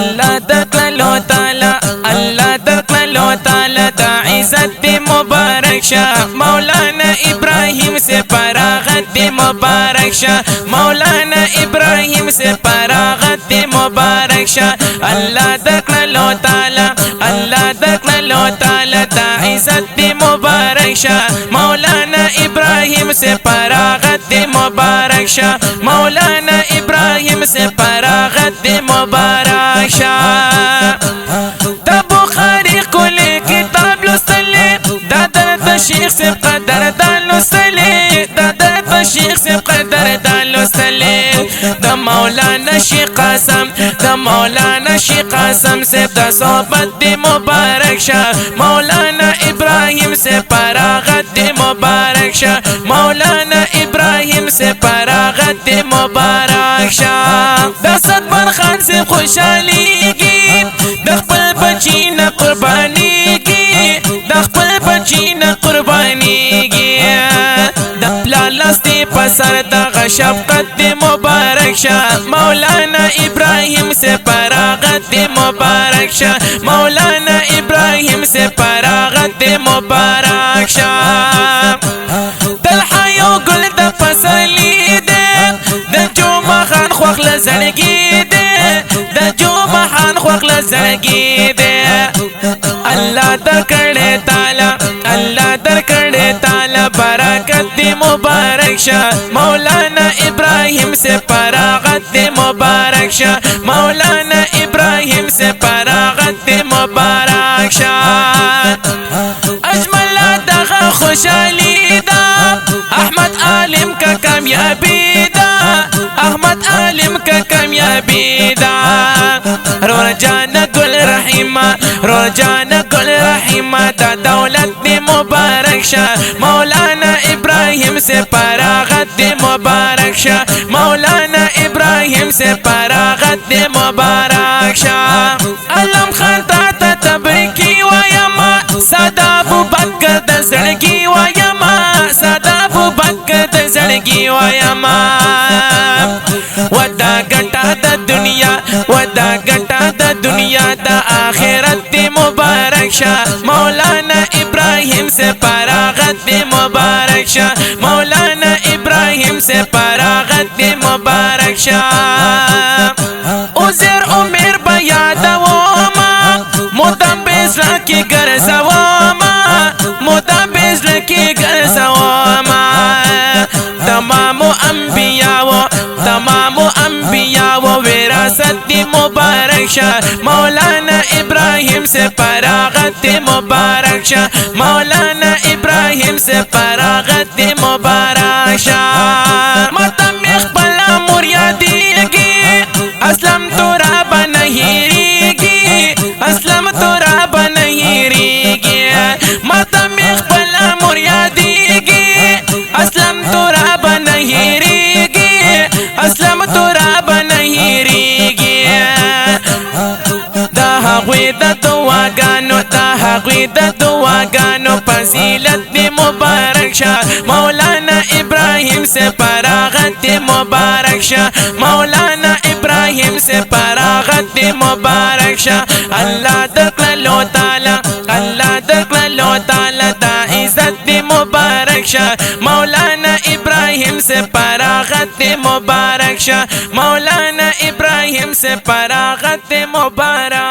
الله دکلو تعالی الله دکلو تعالی دا عزت دی مبارک شاه مولانا ابراہیم سے فراغت دی مبارک شاه مولانا ابراہیم سے فراغت دی مبارک شاه الله دکلو تعالی الله دکلو تعالی دا عزت دی مبارک شاه مولانا ابراہیم سے فراغت دی مبارک شاه مولانا ابراہیم سے فراغت دی مبارک شاه دا بخاری کلی کتاب لستلی دا درد شیخ سے قدر دا لستلی دا درد شیخ سے قدر دا لستلی دا مولانا شیخ قاسم دا مولانا شیخ قاسم سے دا صحبت دی مبارک شاه مولانا ابراہیم سے فراغت دی مبارک شاه مولانا ابراہیم سے فراغت دی مبارک شاه دا صدبر خان سے خوشحالی کی دا خپل بچی نا قربانی کی دا خپل بچی نا قربانی کی دا پلالستی پسر دا غشفقت دی مبارک شاه مولانا ابراہیم سے فراغت دی مبارک شاه مولانا ابراہیم سے فراغت دی مبارک شاه دلحیو گل دا پسلی دے دا جمعہ خان خوخ لزرگی دے دا جمعہ خان خوخ لزرگی دے اللہ در کرے تعالی اللہ در کرے تعالی برکت دی مبارک شاه مولانا ابراہیم سے فراغت دی مبارک شاه مولانا ابراہیم سے فراغت دی مبارک شاه اجمل دغه خوشحالی دا احمد عالم کا کامیابی دا احمد عالم کا کامیابی دا روجانا گل رحیمہ روجانا گل رحیمہ دا دولت دی مبارک شاه مولانا ابراہیم سے فراغت دی مبارک شاه مولانا ابراہیم سے فراغت دی مبارک شاه علم خان تا تبریکی ویما سادا ابو بکر د زړګي ویما سادا ابو بکر د زړګي ویما ودا ګټه د دنیا ودا ګټه د دنیا د آخرت دی مبارک شاه مولانا ابراہیم سے فراغت دی مبارک شاه مولانا ابراہیم سے فراغت دی مبارک شاه عزیر عمر بیادوما مدام بیزلا کی گرزوما مدام بیزلا کی گرزوما تمام انبیاء و وراثت دی مبارک شاه مولانا ابراہیم سے فراغت دی مبارک شاه مولانا ابراہیم سے فراغت دی مبارک شاه متم اخبلا مریادیگی اسلم تورا بنہیریگی اسلم تورا بنہیریگی متم اخبلا مریادیگی اسلم تورا بنہیریگی اسلم تورا بنہیریگی دا هغوی د دعاګانو دا هغوی د دعاګانو فضیلت دی مبارک شاه مولانا ابراہیم سے فراغت دی مبارک شاه مولانا ابراہیم سے فراغت دی مبارک شاه اللہ دکلو تعالی اللہ دکلو تعالی دا عزت دی مبارک شاه مولانا ابراہیم سے فراغت دی مبارک شاه مولانا ابراہیم سے فراغت دی مبارک